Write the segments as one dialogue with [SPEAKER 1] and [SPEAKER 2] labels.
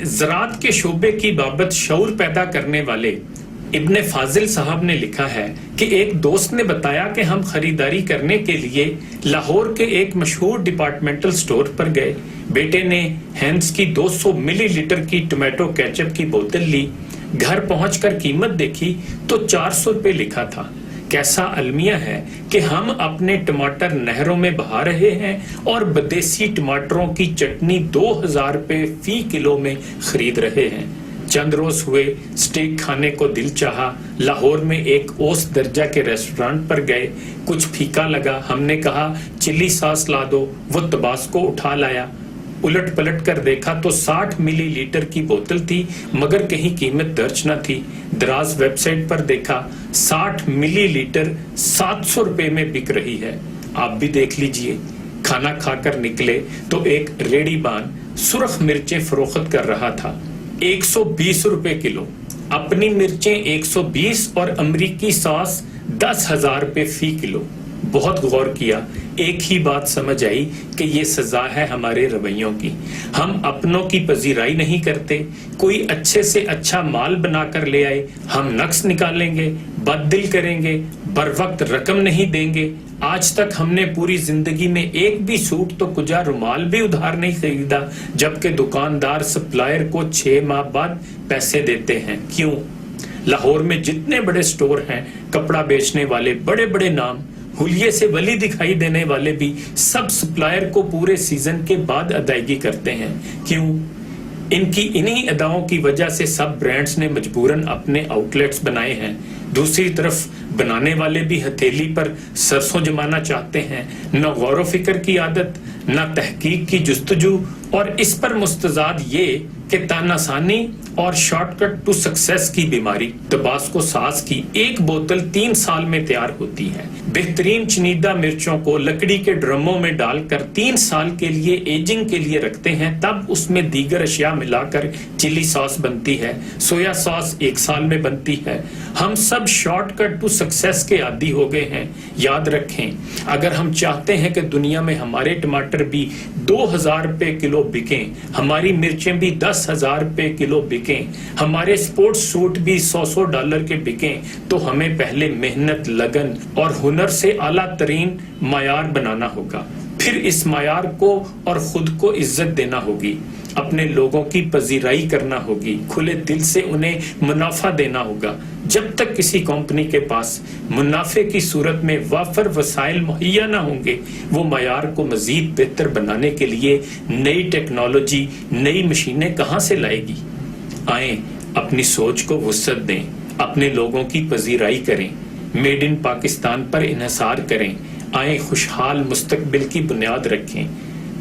[SPEAKER 1] ज़राअत के शोबे की बाबत शऊर पैदा करने वाले इब्ने फाजिल साहब ने लिखा है कि एक दोस्त ने बताया कि हम खरीदारी करने के लिए लाहौर के एक मशहूर डिपार्टमेंटल स्टोर पर गए। बेटे ने हैंड्स की 200 मिलीलीटर की टोमेटो केचप की बोतल ली। घर पहुंचकर कीमत देखी तो 400 रुपए लिखा था। कैसा अलमिया है कि हम अपने टमाटर नहरों में बहा रहे हैं और बदेसी टमाटरों की चटनी 2000 रुपए फी किलो में खरीद रहे हैं। चंद रोज हुए, स्टेक खाने को दिल चाहा। लाहौर में एक ओस दर्जा के रेस्टोरेंट पर गए। कुछ फीका लगा। हमने कहा चिली सॉस ला दो। वो तबास्को उठा लाया। उलट पलट कर देखा तो 60 मिलीलीटर की बोतल थी, मगर कहीं कीमत दर्ज न थी। दराज वेबसाइट पर देखा 60 मिलीलीटर 700 रुपए में बिक रही है। आप भी देख लीजिए। खाना खाकर निकले तो एक रेडीबान सुर्ख मिर्चें फरोख्त कर रहा था, 120 रुपए किलो। अपनी मिर्चें 120 और अमरीकी सॉस 10,000 रुपए फी किलो। बहुत गौर किया, एक ही बात समझ आई कि ये सजा है हमारे रवैयों की। हम अपनों की पजीराई नहीं करते। कोई अच्छे से अच्छा माल बनाकर ले आए, हम नक्स निकालेंगे, बददिल करेंगे, बर वक्त रकम नहीं देंगे। आज तक हमने पूरी जिंदगी में एक भी सूट तो कुजा रुमाल भी उधार नहीं खरीदा, जबकि दुकानदार सप्लायर को 6 माह बाद पैसे देते हैं। क्यों? लाहौर में जितने बड़े स्टोर हैं, कपड़ा बेचने वाले बड़े बड़े नाम, हुलिये से वली दिखाई देने वाले भी सब सप्लायर को पूरे सीजन के बाद अदायगी करते हैं। क्यों? इनकी इन्हीं अदाओं की वजह से सब ब्रांड्स ने मजबूरन अपने आउटलेट्स बनाए हैं। दूसरी तरफ बनाने वाले भी हथेली पर सरसों जमाना चाहते हैं। न गौर फिक्र की आदत, न तहकीक की जुस्तजू, और इस पर मुस्तजाद ये कि तानासानी और शॉर्टकट टू सक्सेस की बीमारी। तबास्को सास की एक बोतल 3 साल में तैयार होती है। बेहतरीन चुनिंदा मिर्चों को लकड़ी के ड्रमों में डालकर 3 साल के लिए एजिंग के लिए रखते हैं, तब उसमें दीगर अशिया मिलाकर चिली सॉस बनती है। सोया सॉस 1 साल में बनती है। हम सब शॉर्टकट टू सक्सेस के आदी हो गए हैं। याद रखें, अगर हम चाहते हैं कि दुनिया में हमारे टमाटर भी 2000 रुपए किलो बिकें, हमारी मिर्चें भी 10,000 रुपए किलो बिकें, हमारे स्पोर्ट्स सूट भी $100 के बिकें, तो हमें पहले मेहनत, लगन और हुनर से आला तरीन मायार बनाना होगा। फिर इस मायार को और खुद को इज्जत देना होगी। अपने लोगों की पजीराई करना होगी। खुले दिल से उन्हें मुनाफा देना होगा। जब तक किसी कंपनी के पास मुनाफे की सूरत में वाफर वसाइल मुहैया ना होंगे, वो मायार को मजीद बेहतर बनाने के लिए नई टेक्नोलॉजी, नई मशीनें कहाँ से लाएगी? आए अपनी सोच को वुसअत दें, अपने लोगों की पजीराई करें, मेड इन पाकिस्तान पर इन्हसार करें। आए खुशहाल मुस्तकबिल की बुनियाद रखें।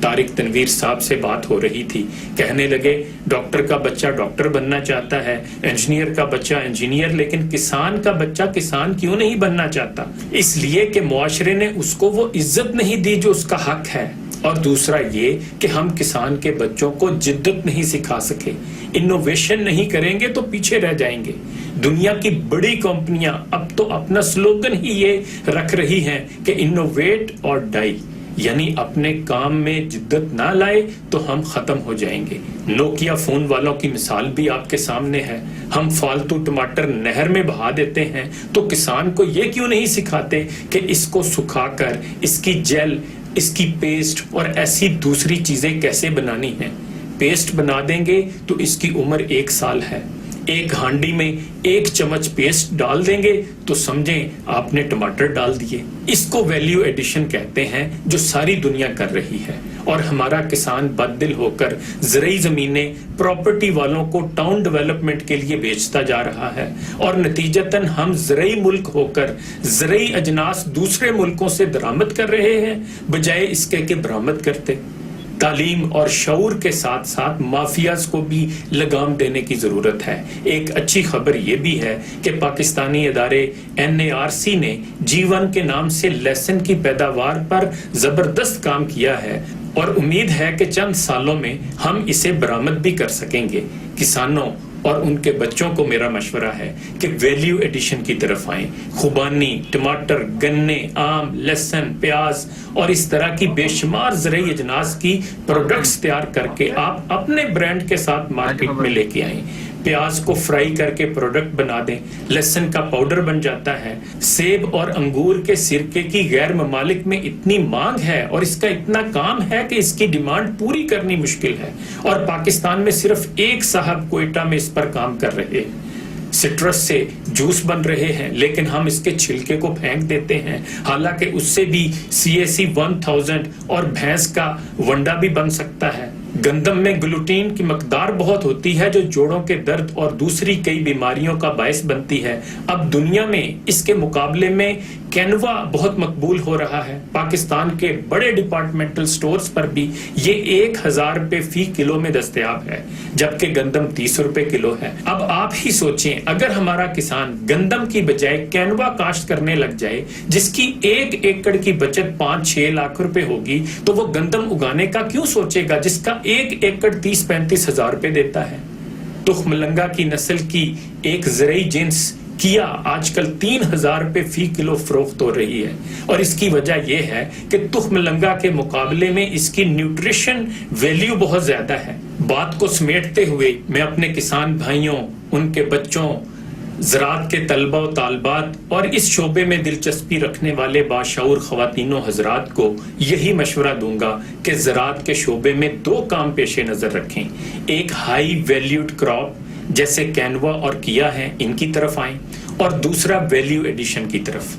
[SPEAKER 1] तारिक तनवीर साहब से बात हो रही थी। कहने लगे, डॉक्टर का बच्चा डॉक्टर बनना चाहता है, इंजीनियर का बच्चा इंजीनियर, लेकिन किसान का बच्चा किसान क्यों नहीं बनना चाहता? इसलिए कि मुआशरे ने उसको वो इज्जत नहीं दी जो उसका हक है। और दूसरा ये कि हम किसान के बच्चों को जिद्दत नहीं सिखा सके। इनोवेशन नहीं करेंगे तो पीछे रह जाएंगे। दुनिया की बड़ी कंपनियां अब तो अपना स्लोगन ही ये रख रही हैं कि इनोवेट और डाई, यानी अपने काम में जिद्दत ना लाए तो हम खत्म हो जाएंगे। नोकिया फोन वालों की मिसाल भी आपके सामने है। हम फालतू टमाटर नहर में बहा देते हैं, तो किसान को ये क्यों नहीं सिखाते कि इसको सुखाकर इसकी जेल, इसकी पेस्ट और ऐसी दूसरी चीजें कैसे बनानी है। पेस्ट बना देंगे तो इसकी उम्र 1 साल है। एक हांडी में 1 चम्मच पेस्ट डाल देंगे तो समझें आपने टमाटर डाल दिए। इसको वैल्यू एडिशन कहते हैं, जो सारी दुनिया कर रही है। और हमारा किसान बददिल होकर ज़राई ज़मीनें प्रॉपर्टी वालों को टाउन डेवलपमेंट के लिए बेचता जा रहा है, और नतीजतन हम ज़राई मुल्क होकर ज़राई अजनास दूसरे मुल्कों से दरामद कर रहे हैं, बजाय इसके कि बरामद करते। तालीम और शऊर के साथ साथ माफियाज को भी लगाम देने की जरूरत है। एक अच्छी खबर यह भी है कि पाकिस्तानी अदारे NARC ने G1 के नाम से लेसन की पैदावार पर जबरदस्त काम किया है, और उम्मीद है कि चंद सालों में हम इसे बरामद भी कर सकेंगे। किसानों, اور ان کے بچوں کو میرا مشورہ ہے کہ ویلیو ایڈیشن کی طرف آئیں. خوبانی، ٹماٹر، گنے، آم، لہسن، پیاز اور اس طرح کی بے شمار زرعی اجناس کی پروڈکٹس تیار کر کے آپ اپنے برانڈ کے ساتھ مارکیٹ میں لے کے آئیں. پیاز کو فرائی کر کے پروڈکٹ بنا دیں، لہسن کا پاؤڈر بن جاتا ہے. سیب اور انگور کے سرکے کی غیر ممالک میں اتنی مانگ ہے اور اس کا اتنا کام ہے کہ اس کی ڈیمانڈ پوری کرنی مشکل ہے، اور پاکستان میں صرف ایک صاحب کوئٹہ میں اس پر کام کر رہے ہیں. سٹرس سے جوس بن رہے ہیں لیکن ہم اس کے چھلکے کو پھینک دیتے ہیں، حالانکہ اس سے بھی CAC 1000 اور بھینس کا ونڈا بھی بن سکتا ہے. گندم میں گلوٹین کی مقدار بہت ہوتی ہے جو جوڑوں کے درد اور دوسری کئی بیماریوں کا باعث بنتی ہے. اب دنیا میں اس کے مقابلے میں کینوا بہت مقبول ہو رہا ہے. پاکستان کے بڑے ڈپارٹمنٹل سٹورز پر بھی یہ 1000 روپے فی کلو میں دستیاب ہے، جبکہ گندم 30 روپے کلو ہے. اب آپ ہی سوچیں، اگر ہمارا کسان گندم کی بجائے کینوا کاشت کرنے لگ جائے جس کی 1 ایکڑ کی بچت 5-6 لاکھ روپے ہوگی، تو وہ گندم اگانے کا کیوں سوچے گا جس کا 1 ایکڑ 30-35 ہزار روپے دیتا ہے. تخم لنگا کی نسل کی ایک زرعی جنس کیا آج کل 3000 روپے فی کلو فروخت ہو رہی ہے، اور اس کی وجہ یہ ہے کہ تخم لنگا کے مقابلے میں اس کی نیوٹریشن ویلیو بہت زیادہ ہے. بات کو سمیٹتے ہوئے میں اپنے کسان بھائیوں، ان کے بچوں، زراعت کے طلبہ و طالبات اور اس شعبے میں دلچسپی رکھنے والے باشعور خواتین و حضرات کو یہی مشورہ دوں گا کہ زراعت کے شعبے میں 2 کام پیش نظر رکھیں. ایک ہائی ویلیوڈ کراپ جیسے کینوا اور کیا ہے، ان کی طرف آئیں، اور دوسرا ویلیو ایڈیشن کی طرف.